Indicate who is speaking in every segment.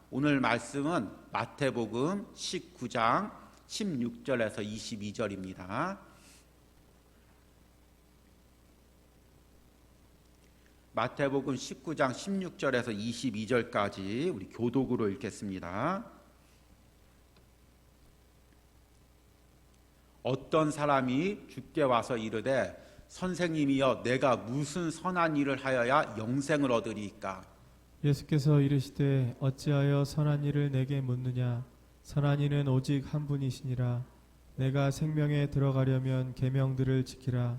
Speaker 1: 오늘 말씀은 마태복음 19장 16절에서 22절입니다. 마태복음 19장 16절에서 22절까지 우리 교독으로 읽겠습니다. 어떤 사람이 주께 와서 이르되 선생님이여 내가 무슨 선한 일을 하여야 영생을 얻으리이까?
Speaker 2: 예수께서 이르시되 어찌하여 선한 일을 내게 묻느냐? 선한 이는 오직 한 분이시니라. 내가 생명에 들어가려면 계명들을 지키라.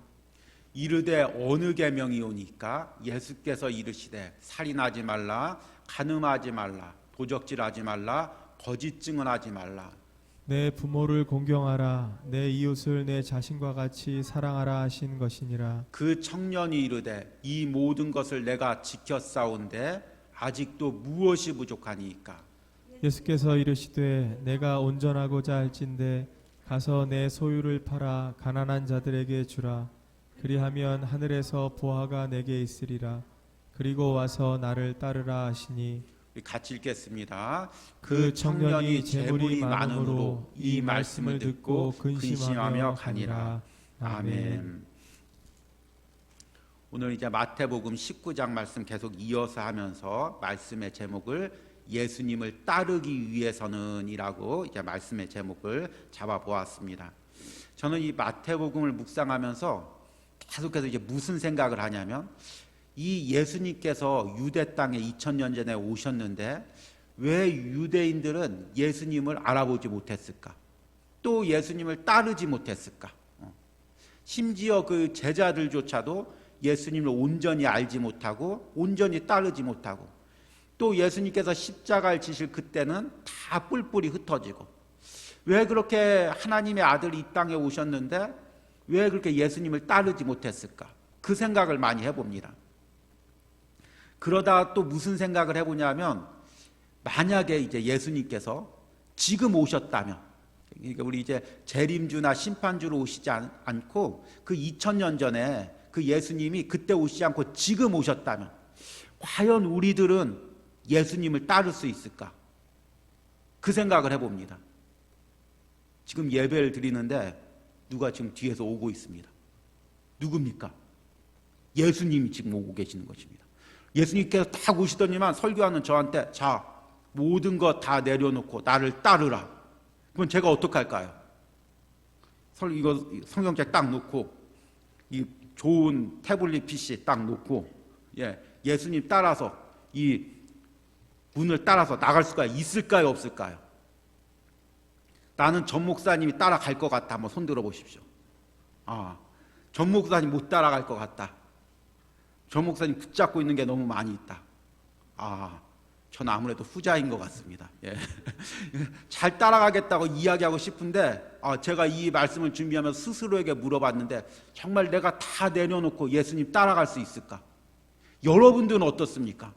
Speaker 1: 이르되 어느 계명이오니까? 예수께서 이르시되 살인하지 말라, 간음하지 말라, 도적질하지 말라, 거짓 증언하지 말라.
Speaker 2: 내 부모를 공경하라. 내 이웃을 내 자신과 같이 사랑하라 하신 것이니라.
Speaker 1: 그 청년이 이르되 이 모든 것을 내가 지켰사온데 아직도 무엇이 부족하니까?
Speaker 2: 예수께서 이르시되 내가 온전하고자 할진대 가서 내 소유를 팔아 가난한 자들에게 주라. 그리하면 하늘에서 보화가 내게 있으리라. 그리고 와서 나를 따르라 하시니.
Speaker 1: 같이 읽겠습니다.
Speaker 2: 그 청년이 재물이 많음으로 이 말씀을 듣고 근심하며 가니라. 아멘.
Speaker 1: 오늘 이제 마태복음 19장 말씀 계속 이어서 하면서 말씀의 제목을 예수님을 따르기 위해서는 이라고 이제 말씀의 제목을 잡아 보았습니다. 저는 이 마태복음을 묵상하면서 계속해서 이제 무슨 생각을 하냐면 이 예수님께서 유대 땅에 2000년 전에 오셨는데 왜 유대인들은 예수님을 알아보지 못했을까? 또 예수님을 따르지 못했을까? 심지어 그 제자들조차도 예수님을 온전히 알지 못하고 온전히 따르지 못하고 또 예수님께서 십자가를 지실 그때는 다 뿔뿔이 흩어지고 왜 그렇게 하나님의 아들이 이 땅에 오셨는데 왜 그렇게 예수님을 따르지 못했을까? 그 생각을 많이 해봅니다. 그러다 또 무슨 생각을 해보냐면 만약에 이제 예수님께서 지금 오셨다면 그러니까 우리 이제 재림주나 심판주로 오시지 않고 그 2000년 전에 그 예수님이 그때 오시지 않고 지금 오셨다면 과연 우리들은 예수님을 따를 수 있을까? 그 생각을 해봅니다. 지금 예배를 드리는데 누가 지금 뒤에서 오고 있습니다. 누굽니까? 예수님이 지금 오고 계시는 것입니다. 예수님께서 딱 오시더니만 설교하는 저한테 자 모든 것 다 내려놓고 나를 따르라. 그럼 제가 어떡할까요? 이거 성경책 딱 놓고 이 좋은 태블릿 PC 딱 놓고 예수님 따라서 이 문을 따라서 나갈 수가 있을까요? 없을까요? 나는 전 목사님이 따라갈 것 같다. 한번 손 들어 보십시오. 전 목사님 못 따라갈 것 같다. 전 목사님 붙잡고 있는 게 너무 많이 있다. 저는 아무래도 후자인 것 같습니다. 잘 따라가겠다고 이야기하고 싶은데 제가 이 말씀을 준비하면서 스스로에게 물어봤는데 정말 내가 다 내려놓고 예수님 따라갈 수 있을까? 여러분들은 어떻습니까?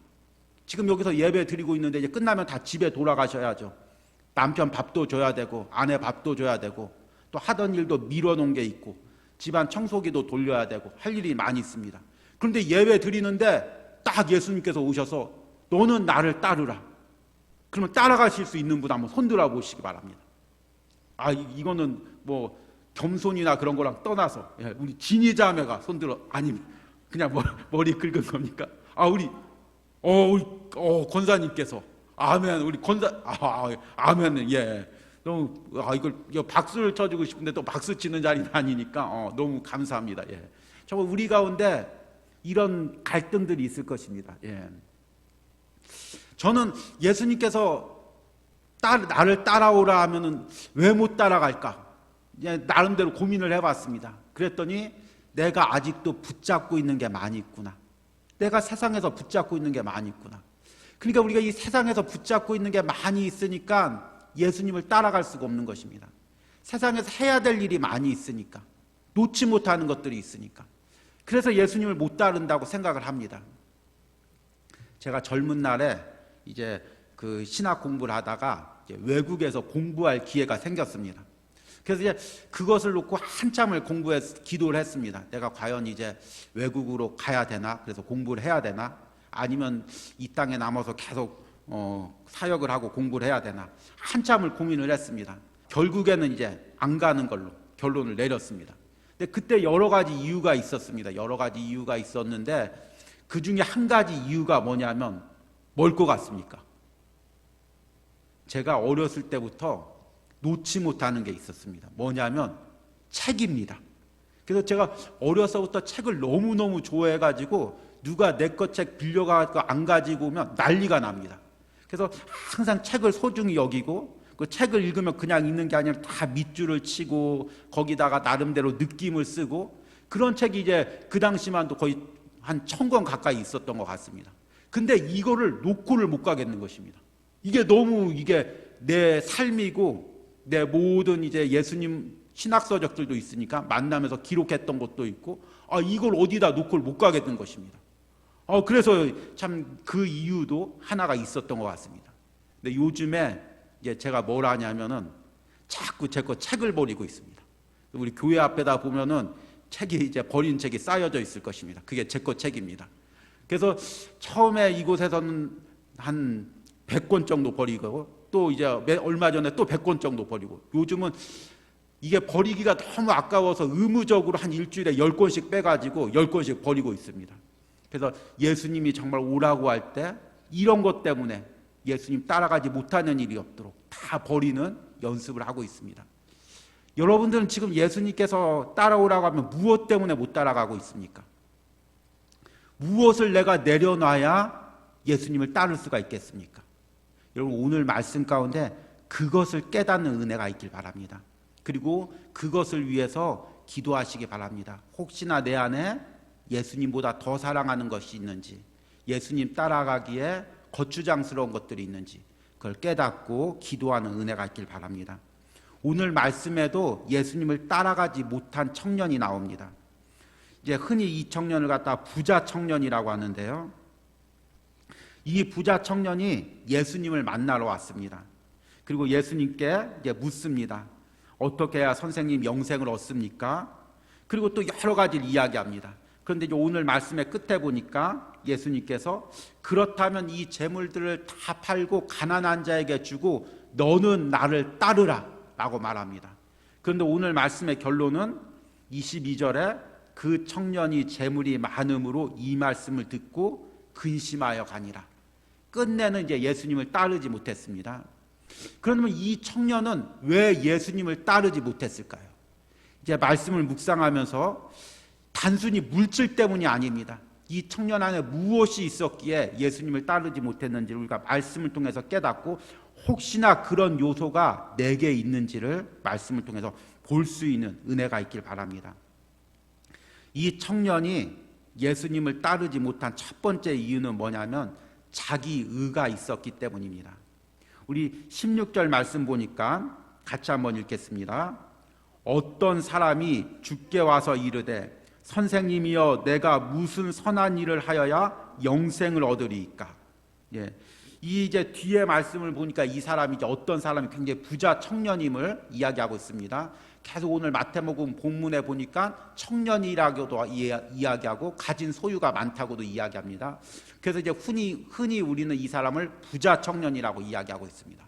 Speaker 1: 지금 여기서 예배 드리고 있는데 이제 끝나면 다 집에 돌아가셔야죠. 남편 밥도 줘야 되고 아내 밥도 줘야 되고 또 하던 일도 미뤄놓은 게 있고 집안 청소기도 돌려야 되고 할 일이 많이 있습니다. 그런데 예배 드리는데 딱 예수님께서 오셔서 너는 나를 따르라. 그러면 따라가실 수 있는 분 한번 손들어 보시기 바랍니다. 이거는 뭐 겸손이나 그런 거랑 떠나서 우리 진희 자매가 손들어 아니면 그냥 머리 긁은 겁니까? 우리 권사님께서 아멘. 우리 권사 아멘. 너무 이걸 박수를 쳐주고 싶은데 또 박수 치는 자리는 아니니까 너무 감사합니다. 정말 우리 가운데 이런 갈등들이 있을 것입니다. 저는 예수님께서 나를 따라오라 하면은 왜 못 따라갈까? 나름대로 고민을 해봤습니다. 그랬더니 내가 아직도 붙잡고 있는 게 많이 있구나. 내가 세상에서 붙잡고 있는 게 많이 있구나. 그러니까 우리가 이 세상에서 붙잡고 있는 게 많이 있으니까 예수님을 따라갈 수가 없는 것입니다. 세상에서 해야 될 일이 많이 있으니까 놓지 못하는 것들이 있으니까 그래서 예수님을 못 따른다고 생각을 합니다. 제가 젊은 날에 이제 그 신학 공부를 하다가 이제 외국에서 공부할 기회가 생겼습니다. 그래서 이제 그것을 놓고 한참을 기도를 했습니다. 내가 과연 이제 외국으로 가야 되나? 그래서 공부를 해야 되나? 아니면 이 땅에 남아서 계속 사역을 하고 공부를 해야 되나 한참을 고민을 했습니다. 결국에는 이제 안 가는 걸로 결론을 내렸습니다. 근데 그때 여러 가지 이유가 있었습니다. 여러 가지 이유가 있었는데 그 중에 한 가지 이유가 뭐냐면 뭘 것 같습니까? 제가 어렸을 때부터 놓지 못하는 게 있었습니다. 뭐냐면 책입니다. 그래서 제가 어려서부터 책을 너무너무 좋아해가지고 누가 내 것 책 빌려가지고 안 가지고 오면 난리가 납니다. 그래서 항상 책을 소중히 여기고 그 책을 읽으면 그냥 읽는 게 아니라 다 밑줄을 치고 거기다가 나름대로 느낌을 쓰고 그런 책이 이제 그 당시만도 거의 한 1000권 가까이 있었던 것 같습니다. 근데 이거를 놓고를 못 가겠는 것입니다. 이게 너무 이게 내 삶이고 내 모든 이제 예수님 신학서적들도 있으니까 만나면서 기록했던 것도 있고 이걸 어디다 놓고를 못 가겠는 것입니다. 그래서 참 그 이유도 하나가 있었던 것 같습니다. 근데 요즘에 이제 제가 뭘 하냐면은 자꾸 제 거 책을 버리고 있습니다. 우리 교회 앞에다 보면은 책이 이제 버린 책이 쌓여져 있을 것입니다. 그게 제 거 책입니다. 그래서 처음에 이곳에서는 한 100권 정도 버리고 또 이제 얼마 전에 또 100권 정도 버리고 요즘은 이게 버리기가 너무 아까워서 의무적으로 한 일주일에 10권씩 빼가지고 10권씩 버리고 있습니다. 그래서 예수님이 정말 오라고 할 때 이런 것 때문에 예수님 따라가지 못하는 일이 없도록 다 버리는 연습을 하고 있습니다. 여러분들은 지금 예수님께서 따라오라고 하면 무엇 때문에 못 따라가고 있습니까? 무엇을 내가 내려놔야 예수님을 따를 수가 있겠습니까? 여러분 오늘 말씀 가운데 그것을 깨닫는 은혜가 있길 바랍니다. 그리고 그것을 위해서 기도하시기 바랍니다. 혹시나 내 안에 예수님보다 더 사랑하는 것이 있는지, 예수님 따라가기에 거추장스러운 것들이 있는지 그걸 깨닫고 기도하는 은혜가 있길 바랍니다. 오늘 말씀에도 예수님을 따라가지 못한 청년이 나옵니다. 이제 흔히 이 청년을 갖다 부자 청년이라고 하는데요. 이 부자 청년이 예수님을 만나러 왔습니다. 그리고 예수님께 이제 묻습니다. 어떻게 해야 선생님 영생을 얻습니까? 그리고 또 여러 가지를 이야기합니다. 그런데 이제 오늘 말씀의 끝에 보니까 예수님께서 그렇다면 이 재물들을 다 팔고 가난한 자에게 주고 너는 나를 따르라 라고 말합니다. 그런데 오늘 말씀의 결론은 22절에 그 청년이 재물이 많음으로 이 말씀을 듣고 근심하여 가니라. 끝내는 이제 예수님을 따르지 못했습니다. 그러면 이 청년은 왜 예수님을 따르지 못했을까요? 이제 말씀을 묵상하면서 단순히 물질 때문이 아닙니다. 이 청년 안에 무엇이 있었기에 예수님을 따르지 못했는지를 우리가 말씀을 통해서 깨닫고 혹시나 그런 요소가 내게 있는지를 말씀을 통해서 볼 수 있는 은혜가 있길 바랍니다. 이 청년이 예수님을 따르지 못한 첫 번째 이유는 뭐냐면 자기 의가 있었기 때문입니다. 우리 16절 말씀 보니까 같이 한번 읽겠습니다. 어떤 사람이 주께 와서 이르되 선생님이여 내가 무슨 선한 일을 하여야 영생을 얻으리이까. 이 이제 뒤에 말씀을 보니까 이 사람이 이제 어떤 사람이 굉장히 부자 청년임을 이야기하고 있습니다. 계속 오늘 마태복음 본문에 보니까 청년이라고도 이야기하고 가진 소유가 많다고도 이야기합니다. 그래서 이제 흔히 우리는 이 사람을 부자 청년이라고 이야기하고 있습니다.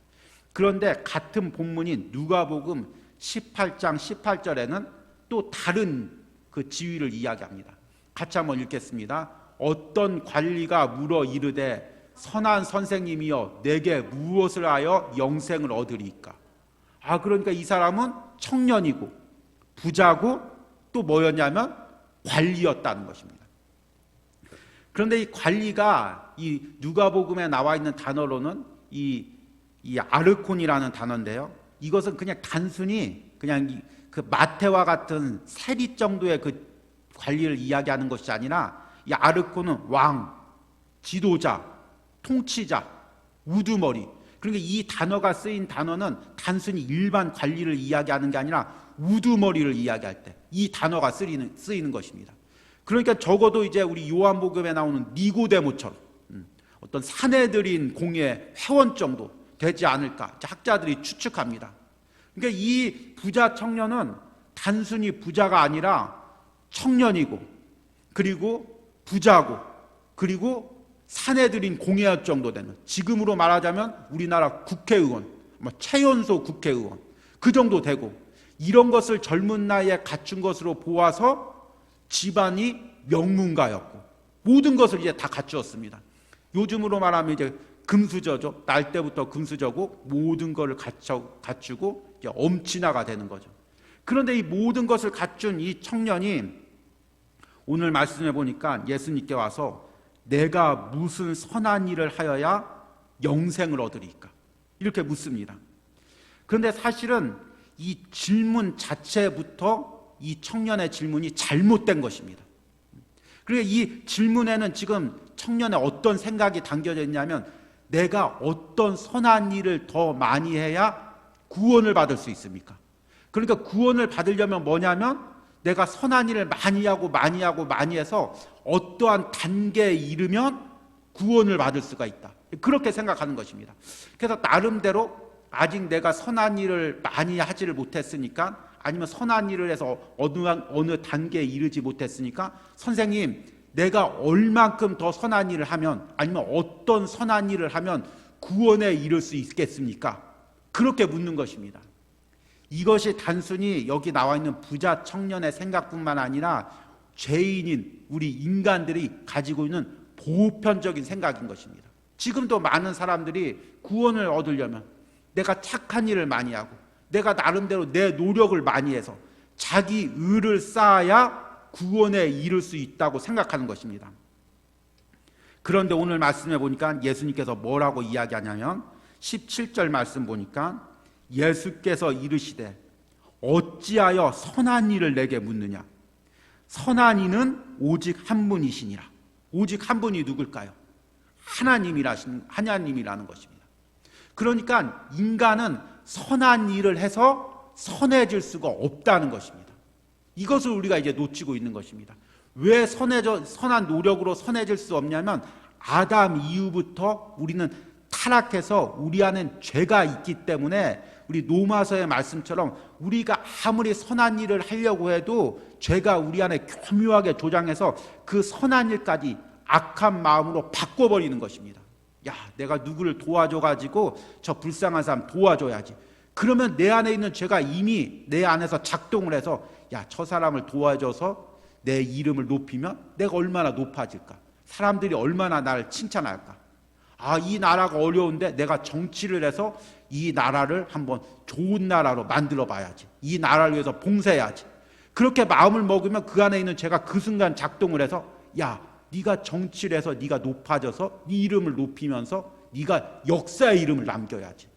Speaker 1: 그런데 같은 본문인 누가복음 18장 18절에는 또 다른 그 지위를 이야기합니다. 같이 한번 읽겠습니다. 어떤 관리가 물어 이르되 선한 선생님이여 내게 무엇을 하여 영생을 얻으리이까. 그러니까 이 사람은 청년이고 부자고 또 뭐였냐면 관리였다는 것입니다. 그런데 이 관리가 이 누가복음에 나와 있는 단어로는 이 아르콘이라는 단어인데요. 이것은 그냥 단순히 그냥 그 마태와 같은 세리 정도의 그 관리를 이야기하는 것이 아니라 이 아르콘은 왕, 지도자, 통치자, 우두머리. 그러니까 이 단어가 쓰인 단어는 단순히 일반 관리를 이야기하는 게 아니라 우두머리를 이야기할 때 이 단어가 쓰이는 것입니다. 그러니까 적어도 이제 우리 요한복음에 나오는 니고데모처럼 어떤 사내들인 공예 회원 정도 되지 않을까 학자들이 추측합니다. 그러니까 이 부자 청년은 단순히 부자가 아니라 청년이고 그리고 부자고 그리고 사내들인 공회할 정도 되는, 지금으로 말하자면 우리나라 국회의원, 최연소 국회의원 그 정도 되고, 이런 것을 젊은 나이에 갖춘 것으로 보아서 집안이 명문가였고 모든 것을 이제 다 갖추었습니다. 요즘으로 말하면 이제 금수저죠. 날 때부터 금수저고 모든 것을 갖추고 이제 엄친아가 되는 거죠. 그런데 이 모든 것을 갖춘 이 청년이 오늘 말씀해 보니까 예수님께 와서 내가 무슨 선한 일을 하여야 영생을 얻으리까? 이렇게 묻습니다. 그런데 사실은 이 질문 자체부터 이 청년의 질문이 잘못된 것입니다. 그리고 이 질문에는 지금 청년의 어떤 생각이 담겨져 있냐면, 내가 어떤 선한 일을 더 많이 해야 구원을 받을 수 있습니까? 그러니까 구원을 받으려면 뭐냐면, 내가 선한 일을 많이 해서 어떠한 단계에 이르면 구원을 받을 수가 있다. 그렇게 생각하는 것입니다. 그래서 나름대로 아직 내가 선한 일을 많이 하지를 못했으니까, 아니면 선한 일을 해서 어느 단계에 이르지 못했으니까, 선생님 내가 얼만큼 더 선한 일을 하면, 아니면 어떤 선한 일을 하면 구원에 이를 수 있겠습니까? 그렇게 묻는 것입니다. 이것이 단순히 여기 나와 있는 부자 청년의 생각뿐만 아니라 죄인인 우리 인간들이 가지고 있는 보편적인 생각인 것입니다. 지금도 많은 사람들이 구원을 얻으려면 내가 착한 일을 많이 하고, 내가 나름대로 내 노력을 많이 해서 자기 의를 쌓아야 구원에 이를 수 있다고 생각하는 것입니다. 그런데 오늘 말씀해 보니까 예수님께서 뭐라고 이야기하냐면, 17절 말씀 보니까 예수께서 이르시되 어찌하여 선한 일을 내게 묻느냐? 선한 이는 오직 한 분이시니라. 오직 한 분이 누굴까요? 하나님이라는 것입니다. 그러니까 인간은 선한 일을 해서 선해질 수가 없다는 것입니다. 이것을 우리가 이제 놓치고 있는 것입니다. 왜 선한 노력으로 선해질 수 없냐면, 아담 이후부터 우리는 타락해서 우리 안엔 죄가 있기 때문에, 우리 로마서의 말씀처럼 우리가 아무리 선한 일을 하려고 해도 죄가 우리 안에 교묘하게 조장해서 그 선한 일까지 악한 마음으로 바꿔버리는 것입니다. 야, 내가 누구를 도와줘가지고 저 불쌍한 사람 도와줘야지. 그러면 내 안에 있는 죄가 이미 내 안에서 작동을 해서, 야, 저 사람을 도와줘서 내 이름을 높이면 내가 얼마나 높아질까? 사람들이 얼마나 나를 칭찬할까? 아, 이 나라가 어려운데 내가 정치를 해서 이 나라를 한번 좋은 나라로 만들어 봐야지. 이 나라를 위해서 봉사해야지. 그렇게 마음을 먹으면 그 안에 있는 죄가 그 순간 작동을 해서, 야, 네가 정치를 해서 네가 높아져서 네 이름을 높이면서 네가 역사의 이름을 남겨야지.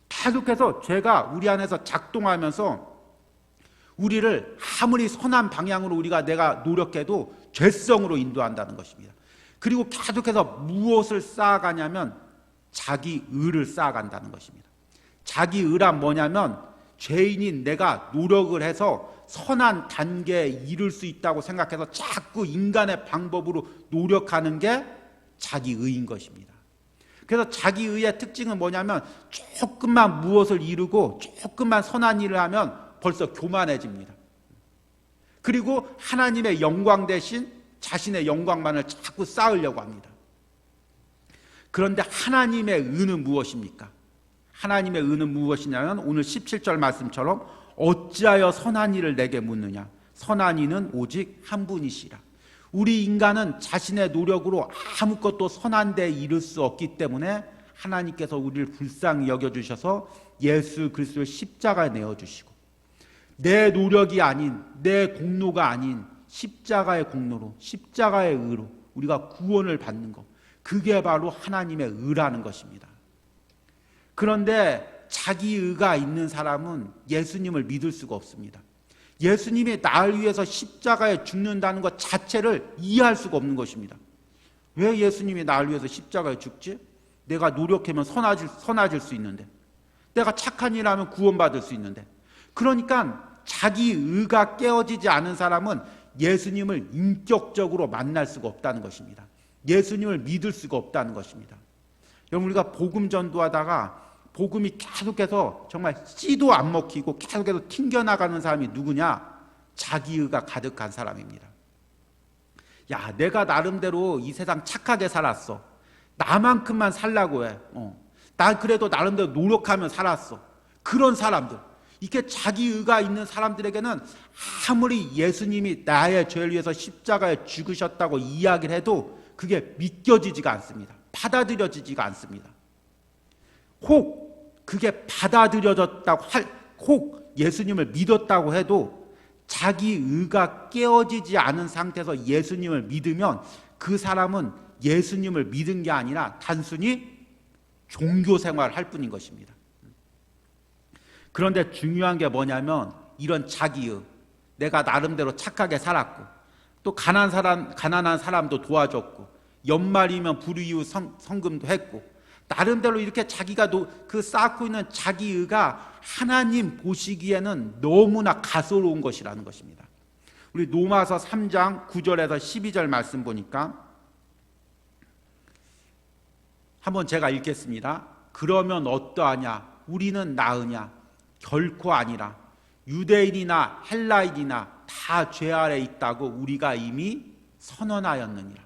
Speaker 1: 계속해서 죄가 우리 안에서 작동하면서 우리를 아무리 선한 방향으로 내가 노력해도 죄성으로 인도한다는 것입니다. 그리고 계속해서 무엇을 쌓아가냐면 자기 의를 쌓아간다는 것입니다. 자기 의란 뭐냐면, 죄인인 내가 노력을 해서 선한 단계에 이를 수 있다고 생각해서 자꾸 인간의 방법으로 노력하는 게 자기 의인 것입니다. 그래서 자기 의의 특징은 뭐냐면, 조금만 무엇을 이루고 조금만 선한 일을 하면 벌써 교만해집니다. 그리고 하나님의 영광 대신 자신의 영광만을 자꾸 쌓으려고 합니다. 그런데 하나님의 의는 무엇입니까? 하나님의 의는 무엇이냐면, 오늘 17절 말씀처럼 어찌하여 선한 일을 내게 묻느냐? 선한 이는 오직 한 분이시라. 우리 인간은 자신의 노력으로 아무것도 선한 데 이를 수 없기 때문에 하나님께서 우리를 불쌍히 여겨주셔서 예수 그리스도를 십자가에 내어주시고, 내 노력이 아닌, 내 공로가 아닌 십자가의 공로로, 십자가의 의로 우리가 구원을 받는 것, 그게 바로 하나님의 의라는 것입니다. 그런데 자기 의가 있는 사람은 예수님을 믿을 수가 없습니다. 예수님이 나를 위해서 십자가에 죽는다는 것 자체를 이해할 수가 없는 것입니다. 왜 예수님이 나를 위해서 십자가에 죽지? 내가 노력하면 선해질 수 있는데, 내가 착한 일 하면 구원받을 수 있는데. 그러니까 자기 의가 깨어지지 않은 사람은 예수님을 인격적으로 만날 수가 없다는 것입니다. 예수님을 믿을 수가 없다는 것입니다. 여러분, 우리가 복음 전도하다가 복음이 계속해서 정말 씨도 안 먹히고 계속해서 튕겨나가는 사람이 누구냐? 자기의가 가득한 사람입니다. 야, 내가 나름대로 이 세상 착하게 살았어. 나만큼만 살라고 해. 난 그래도 나름대로 노력하며 살았어. 그런 사람들, 이렇게 자기 의가 있는 사람들에게는 아무리 예수님이 나의 죄를 위해서 십자가에 죽으셨다고 이야기를 해도 그게 믿겨지지가 않습니다. 받아들여지지가 않습니다. 혹 그게 받아들여졌다고 혹 예수님을 믿었다고 해도 자기 의가 깨어지지 않은 상태에서 예수님을 믿으면 그 사람은 예수님을 믿은 게 아니라 단순히 종교 생활을 할 뿐인 것입니다. 그런데 중요한 게 뭐냐면 이런 자기의, 내가 나름대로 착하게 살았고 또 가난한 사람도 도와줬고 연말이면 불이웃 성금도 했고 나름대로 이렇게 자기가 그 쌓고 있는 자기의가 하나님 보시기에는 너무나 가소로운 것이라는 것입니다. 우리 로마서 3장 9절에서 12절 말씀 보니까 한번 제가 읽겠습니다. 그러면 어떠하냐? 우리는 나으냐? 결코 아니라. 유대인이나 헬라인이나 다 죄 아래 있다고 우리가 이미 선언하였느니라.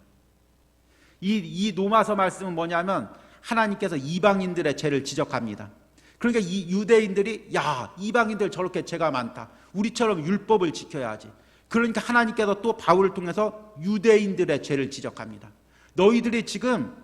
Speaker 1: 이 로마서 말씀은 뭐냐면 하나님께서 이방인들의 죄를 지적합니다. 그러니까 이 유대인들이 야, 이방인들 저렇게 죄가 많다. 우리처럼 율법을 지켜야지. 그러니까 하나님께서 또 바울을 통해서 유대인들의 죄를 지적합니다. 너희들이 지금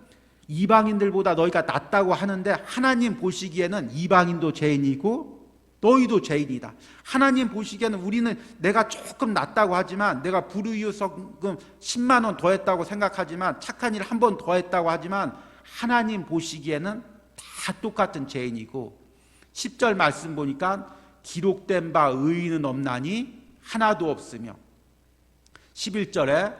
Speaker 1: 이방인들보다 너희가 낫다고 하는데 하나님 보시기에는 이방인도 죄인이고 너희도 죄인이다. 하나님 보시기에는 우리는 내가 조금 낫다고 하지만 내가 불의의 성금 10만 원 더했다고 생각하지만 착한 일 한 번 더했다고 하지만 하나님 보시기에는 다 똑같은 죄인이고 10절 말씀 보니까 기록된 바 의인은 없나니 하나도 없으며 11절에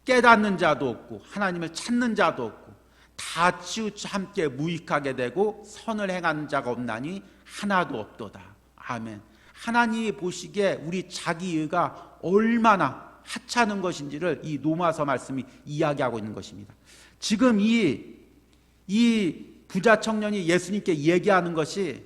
Speaker 1: 깨닫는 자도 없고 하나님을 찾는 자도 없고 다 치우쳐 함께 무익하게 되고 선을 행하는 자가 없나니 하나도 없도다. 아멘. 하나님이 보시기에 우리 자기의가 얼마나 하찮은 것인지를 이 로마서 말씀이 이야기하고 있는 것입니다. 지금 이 부자 청년이 예수님께 얘기하는 것이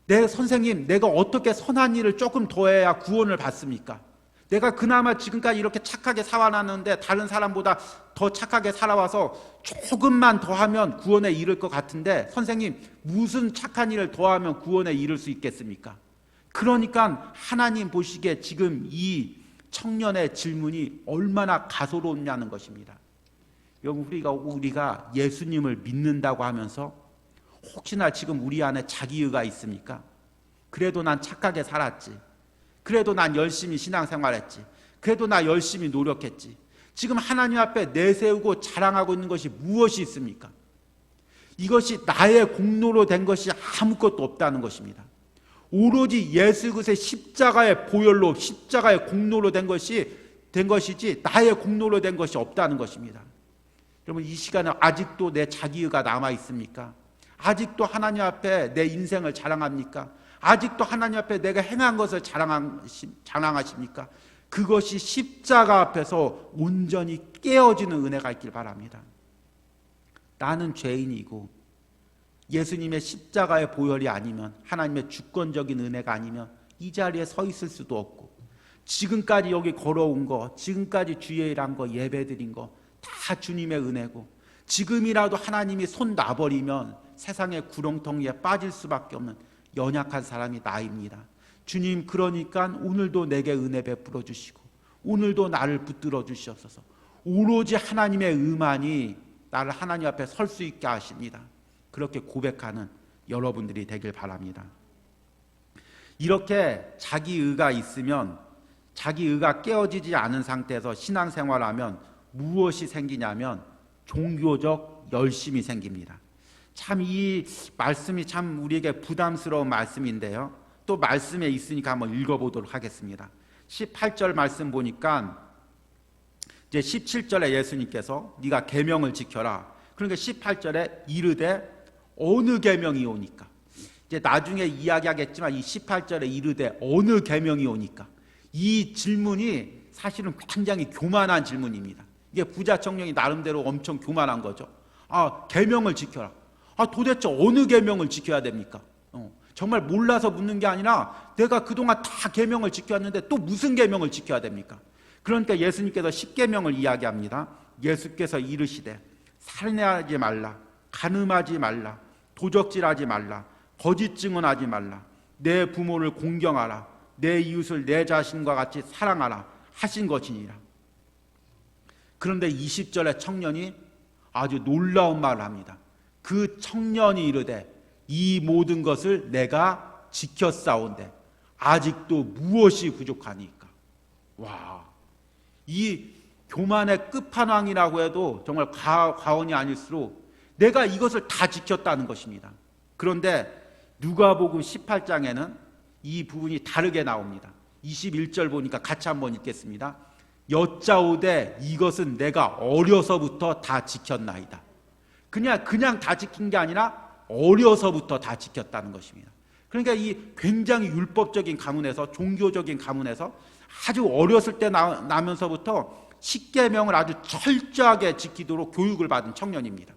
Speaker 1: 내 선생님, 내가 어떻게 선한 일을 조금 더 해야 구원을 받습니까? 내가 그나마 지금까지 이렇게 착하게 살아왔는데 다른 사람보다 더 착하게 살아와서 조금만 더 하면 구원에 이를 것 같은데 선생님, 무슨 착한 일을 더 하면 구원에 이를 수 있겠습니까? 그러니까 하나님 보시기에 지금 이 청년의 질문이 얼마나 가소롭냐는 것입니다. 여러분, 우리가 예수님을 믿는다고 하면서 혹시나 지금 우리 안에 자기의가 있습니까? 그래도 난 착하게 살았지. 그래도 난 열심히 신앙생활했지. 그래도 나 열심히 노력했지. 지금 하나님 앞에 내세우고 자랑하고 있는 것이 무엇이 있습니까? 이것이 나의 공로로 된 것이 아무것도 없다는 것입니다. 오로지 예수 그리스도의 십자가의 보혈로 십자가의 공로로 된 것이지 나의 공로로 된 것이 없다는 것입니다. 여러분, 이 시간에 아직도 내 자기의가 남아 있습니까? 아직도 하나님 앞에 내 인생을 자랑합니까? 아직도 하나님 앞에 내가 행한 것을 자랑하십니까? 그것이 십자가 앞에서 온전히 깨어지는 은혜가 있길 바랍니다. 나는 죄인이고 예수님의 십자가의 보혈이 아니면, 하나님의 주권적인 은혜가 아니면 이 자리에 서 있을 수도 없고, 지금까지 여기 걸어온 거, 지금까지 주의 일한 거, 예배드린 거 다 주님의 은혜고, 지금이라도 하나님이 손 놔버리면 세상의 구렁텅이에 빠질 수밖에 없는 연약한 사람이 나입니다. 주님, 그러니까 오늘도 내게 은혜 베풀어 주시고 오늘도 나를 붙들어 주시옵소서. 오로지 하나님의 의만이 나를 하나님 앞에 설 수 있게 하십니다. 그렇게 고백하는 여러분들이 되길 바랍니다. 이렇게 자기의가 있으면, 자기의가 깨어지지 않은 상태에서 신앙생활하면 무엇이 생기냐면 종교적 열심이 생깁니다. 참 이 말씀이 참 우리에게 부담스러운 말씀인데요. 또 말씀에 있으니까 한번 읽어보도록 하겠습니다. 18절 말씀 보니까 이제 17절에 예수님께서 네가 계명을 지켜라. 그러니까 18절에 이르되 어느 계명이 오니까, 이제 나중에 이야기하겠지만 이 18절에 이르되 어느 계명이 오니까, 이 질문이 사실은 굉장히 교만한 질문입니다. 이게 부자 청년이 나름대로 엄청 교만한 거죠. 계명을 지켜라. 도대체 어느 계명을 지켜야 됩니까? 정말 몰라서 묻는 게 아니라 내가 그동안 다 계명을 지켜왔는데 또 무슨 계명을 지켜야 됩니까? 그러니까 예수님께서 10계명을 이야기합니다. 예수께서 이르시되 살인하지 말라, 간음하지 말라, 도적질하지 말라, 거짓 증언하지 말라, 내 부모를 공경하라, 내 이웃을 내 자신과 같이 사랑하라 하신 것이니라. 그런데 20절의 청년이 아주 놀라운 말을 합니다. 그 청년이 이르되 이 모든 것을 내가 지켰사온데 아직도 무엇이 부족하니까. 와, 이 교만의 끝판왕이라고 해도 정말 과언이 아닐수록 내가 이것을 다 지켰다는 것입니다. 그런데 누가복음 18장에는 이 부분이 다르게 나옵니다. 21절 보니까 같이 한번 읽겠습니다. 여짜오되 이것은 내가 어려서부터 다 지켰나이다. 그냥 다 지킨 게 아니라 어려서부터 다 지켰다는 것입니다. 그러니까 이 굉장히 율법적인 가문에서, 종교적인 가문에서 아주 어렸을 때 나면서부터 십계명을 아주 철저하게 지키도록 교육을 받은 청년입니다.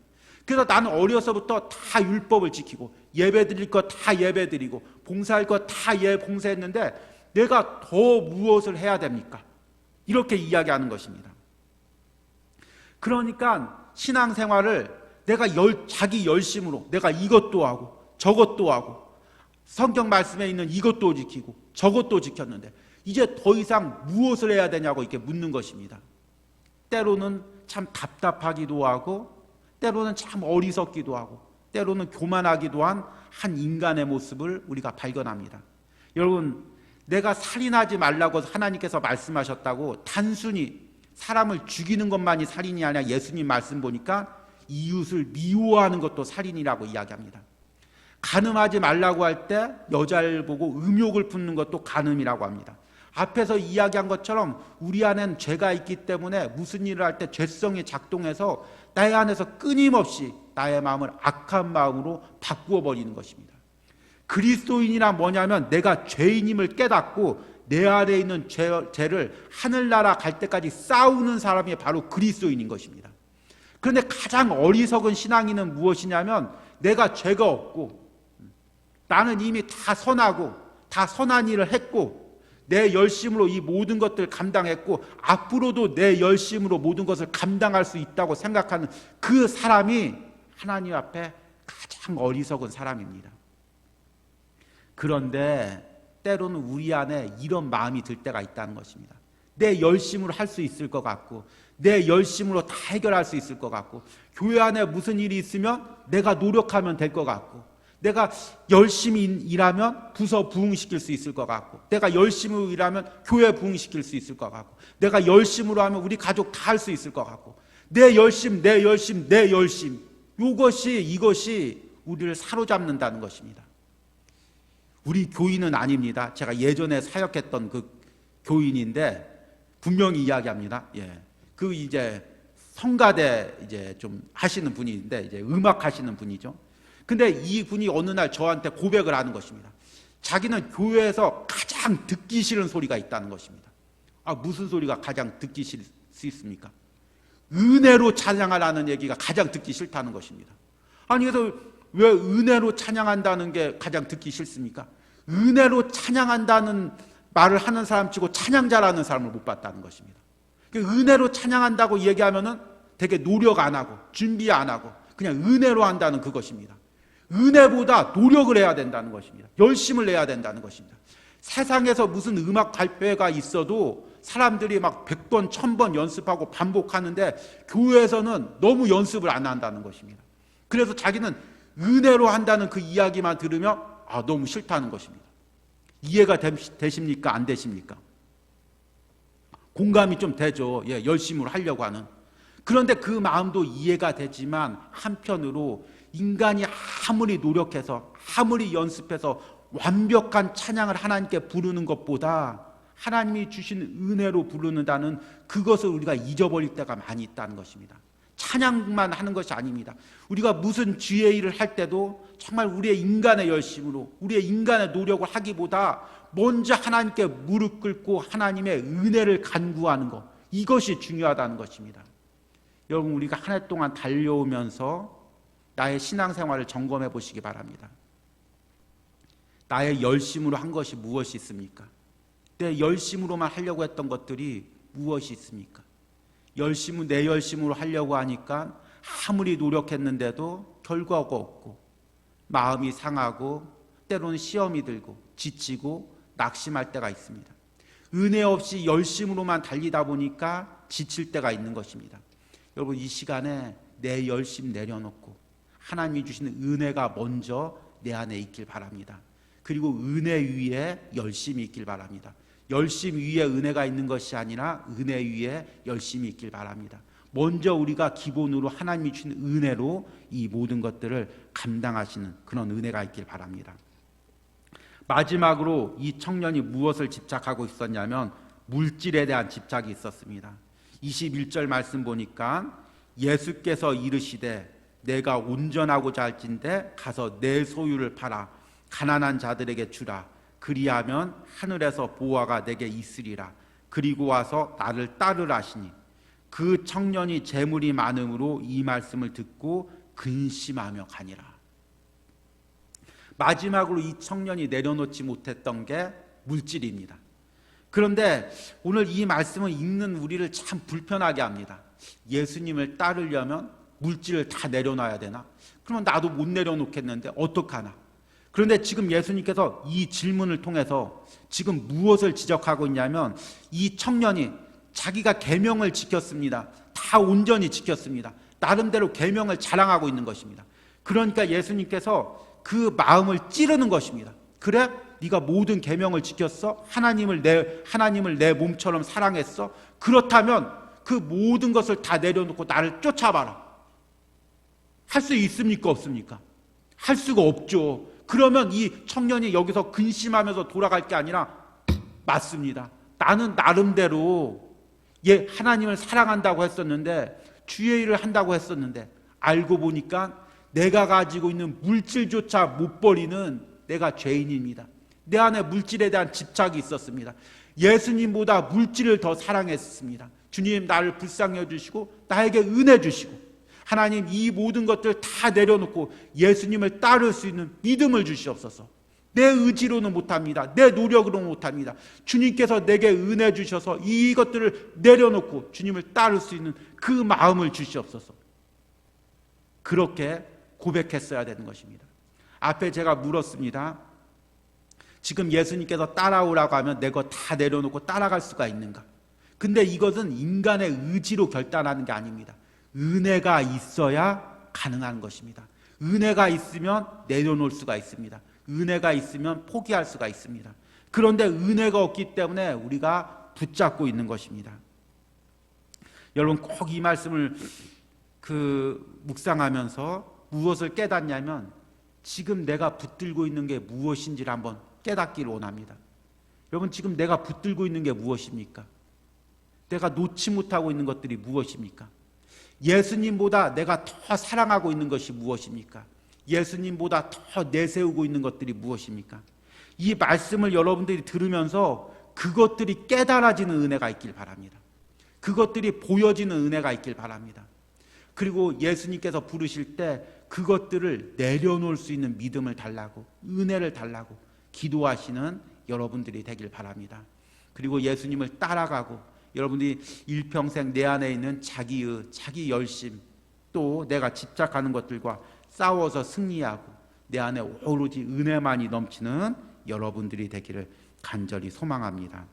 Speaker 1: 그래서 나는 어려서부터 다 율법을 지키고 예배 드릴 것 다 예배 드리고 봉사할 것 다 봉사했는데 내가 더 무엇을 해야 됩니까? 이렇게 이야기하는 것입니다. 그러니까 신앙생활을 내가 자기 열심으로 내가 이것도 하고 저것도 하고 성경 말씀에 있는 이것도 지키고 저것도 지켰는데 이제 더 이상 무엇을 해야 되냐고 이렇게 묻는 것입니다. 때로는 참 답답하기도 하고 때로는 참 어리석기도 하고 때로는 교만하기도 한 인간의 모습을 우리가 발견합니다. 여러분, 내가 살인하지 말라고 하나님께서 말씀하셨다고 단순히 사람을 죽이는 것만이 살인이 아니라 예수님 말씀 보니까 이웃을 미워하는 것도 살인이라고 이야기합니다. 간음하지 말라고 할 때 여자를 보고 음욕을 품는 것도 간음이라고 합니다. 앞에서 이야기한 것처럼 우리 안엔 죄가 있기 때문에 무슨 일을 할 때 죄성이 작동해서 나의 안에서 끊임없이 나의 마음을 악한 마음으로 바꾸어 버리는 것입니다. 그리스도인이란 뭐냐면 내가 죄인임을 깨닫고 내 안에 있는 죄를 하늘나라 갈 때까지 싸우는 사람이 바로 그리스도인인 것입니다. 그런데 가장 어리석은 신앙인은 무엇이냐면 내가 죄가 없고 나는 이미 다 선하고 다 선한 일을 했고 내 열심으로 이 모든 것들을 감당했고 앞으로도 내 열심으로 모든 것을 감당할 수 있다고 생각하는 그 사람이 하나님 앞에 가장 어리석은 사람입니다. 그런데 때로는 우리 안에 이런 마음이 들 때가 있다는 것입니다. 내 열심으로 할 수 있을 것 같고 내 열심으로 다 해결할 수 있을 것 같고 교회 안에 무슨 일이 있으면 내가 노력하면 될 것 같고 내가 열심히 일하면 부서 부흥시킬 수 있을 것 같고 내가 열심히 일하면 교회 부흥시킬 수 있을 것 같고 내가 열심으로 하면 우리 가족 다 할 수 있을 것 같고 내 열심 이것이 우리를 사로잡는다는 것입니다. 우리 교인은 아닙니다. 제가 예전에 사역했던 그 교인인데 분명히 이야기합니다. 그 이제 성가대 이제 좀 하시는 분인데 이제 음악 하시는 분이죠. 근데 이 분이 어느 날 저한테 고백을 하는 것입니다. 자기는 교회에서 가장 듣기 싫은 소리가 있다는 것입니다. 무슨 소리가 가장 듣기 싫습니까? 은혜로 찬양하라는 얘기가 가장 듣기 싫다는 것입니다. 그래서 왜 은혜로 찬양한다는 게 가장 듣기 싫습니까? 은혜로 찬양한다는 말을 하는 사람 치고 찬양자라는 사람을 못 봤다는 것입니다. 은혜로 찬양한다고 얘기하면은 되게 노력 안 하고 준비 안 하고 그냥 은혜로 한다는 그것입니다. 은혜보다 노력을 해야 된다는 것입니다. 열심을 내야 된다는 것입니다. 세상에서 무슨 음악 발표회가 있어도 사람들이 막 100번, 1000번 연습하고 반복하는데 교회에서는 너무 연습을 안 한다는 것입니다. 그래서 자기는 은혜로 한다는 그 이야기만 들으면 너무 싫다는 것입니다. 이해가 되십니까? 안 되십니까? 공감이 좀 되죠. 열심으로 하려고 하는. 그런데 그 마음도 이해가 되지만 한편으로 인간이 아무리 노력해서 아무리 연습해서 완벽한 찬양을 하나님께 부르는 것보다 하나님이 주신 은혜로 부르는다는 그것을 우리가 잊어버릴 때가 많이 있다는 것입니다. 찬양만 하는 것이 아닙니다. 우리가 무슨 주의 일을 할 때도 정말 우리의 인간의 열심으로 우리의 인간의 노력을 하기보다 먼저 하나님께 무릎 꿇고 하나님의 은혜를 간구하는 것, 이것이 중요하다는 것입니다. 여러분, 우리가 한 해 동안 달려오면서 나의 신앙생활을 점검해 보시기 바랍니다. 나의 열심으로 한 것이 무엇이 있습니까? 내 열심으로만 하려고 했던 것들이 무엇이 있습니까? 내 열심으로 하려고 하니까 아무리 노력했는데도 결과가 없고 마음이 상하고 때로는 시험이 들고 지치고 낙심할 때가 있습니다. 은혜 없이 열심으로만 달리다 보니까 지칠 때가 있는 것입니다. 여러분, 이 시간에 내 열심 내려놓고 하나님이 주시는 은혜가 먼저 내 안에 있길 바랍니다. 그리고 은혜 위에 열심이 있길 바랍니다. 열심 위에 은혜가 있는 것이 아니라 은혜 위에 열심이 있길 바랍니다. 먼저 우리가 기본으로 하나님이 주시는 은혜로 이 모든 것들을 감당하시는 그런 은혜가 있길 바랍니다. 마지막으로 이 청년이 무엇을 집착하고 있었냐면 물질에 대한 집착이 있었습니다. 21절 말씀 보니까 예수께서 이르시되 내가 온전하고자 할진대 가서 내 소유를 팔아 가난한 자들에게 주라. 그리하면 하늘에서 보화가 내게 있으리라. 그리고 와서 나를 따르라 하시니 그 청년이 재물이 많음으로 이 말씀을 듣고 근심하며 가니라. 마지막으로 이 청년이 내려놓지 못했던 게 물질입니다. 그런데 오늘 이 말씀을 읽는 우리를 참 불편하게 합니다. 예수님을 따르려면 물질을 다 내려놔야 되나? 그러면 나도 못 내려놓겠는데 어떡하나? 그런데 지금 예수님께서 이 질문을 통해서 지금 무엇을 지적하고 있냐면 이 청년이 자기가 계명을 지켰습니다. 다 온전히 지켰습니다. 나름대로 계명을 자랑하고 있는 것입니다. 그러니까 예수님께서 그 마음을 찌르는 것입니다. 그래? 네가 모든 계명을 지켰어? 하나님을 내 몸처럼 사랑했어? 그렇다면 그 모든 것을 다 내려놓고 나를 쫓아봐라. 할 수 있습니까? 없습니까? 할 수가 없죠. 그러면 이 청년이 여기서 근심하면서 돌아갈 게 아니라 맞습니다. 나는 나름대로 하나님을 사랑한다고 했었는데 주의 일을 한다고 했었는데 알고 보니까 내가 가지고 있는 물질조차 못 버리는 내가 죄인입니다. 내 안에 물질에 대한 집착이 있었습니다. 예수님보다 물질을 더 사랑했습니다. 주님 나를 불쌍히 여주시고 나에게 은혜 주시고 하나님 이 모든 것들 다 내려놓고 예수님을 따를 수 있는 믿음을 주시옵소서. 내 의지로는 못합니다. 내 노력으로는 못합니다. 주님께서 내게 은혜 주셔서 이것들을 내려놓고 주님을 따를 수 있는 그 마음을 주시옵소서. 그렇게 고백했어야 되는 것입니다. 앞에 제가 물었습니다. 지금 예수님께서 따라오라고 하면 내 거 다 내려놓고 따라갈 수가 있는가? 근데 이것은 인간의 의지로 결단하는 게 아닙니다. 은혜가 있어야 가능한 것입니다. 은혜가 있으면 내려놓을 수가 있습니다. 은혜가 있으면 포기할 수가 있습니다. 그런데 은혜가 없기 때문에 우리가 붙잡고 있는 것입니다. 여러분 꼭 이 말씀을 묵상하면서 무엇을 깨닫냐면 지금 내가 붙들고 있는 게 무엇인지를 한번 깨닫기를 원합니다. 여러분 지금 내가 붙들고 있는 게 무엇입니까? 내가 놓지 못하고 있는 것들이 무엇입니까? 예수님보다 내가 더 사랑하고 있는 것이 무엇입니까? 예수님보다 더 내세우고 있는 것들이 무엇입니까? 이 말씀을 여러분들이 들으면서 그것들이 깨달아지는 은혜가 있길 바랍니다. 그것들이 보여지는 은혜가 있길 바랍니다. 그리고 예수님께서 부르실 때 그것들을 내려놓을 수 있는 믿음을 달라고, 은혜를 달라고 기도하시는 여러분들이 되길 바랍니다. 그리고 예수님을 따라가고 여러분들이 일평생 내 안에 있는 자기 열심 또 내가 집착하는 것들과 싸워서 승리하고 내 안에 오로지 은혜만이 넘치는 여러분들이 되기를 간절히 소망합니다.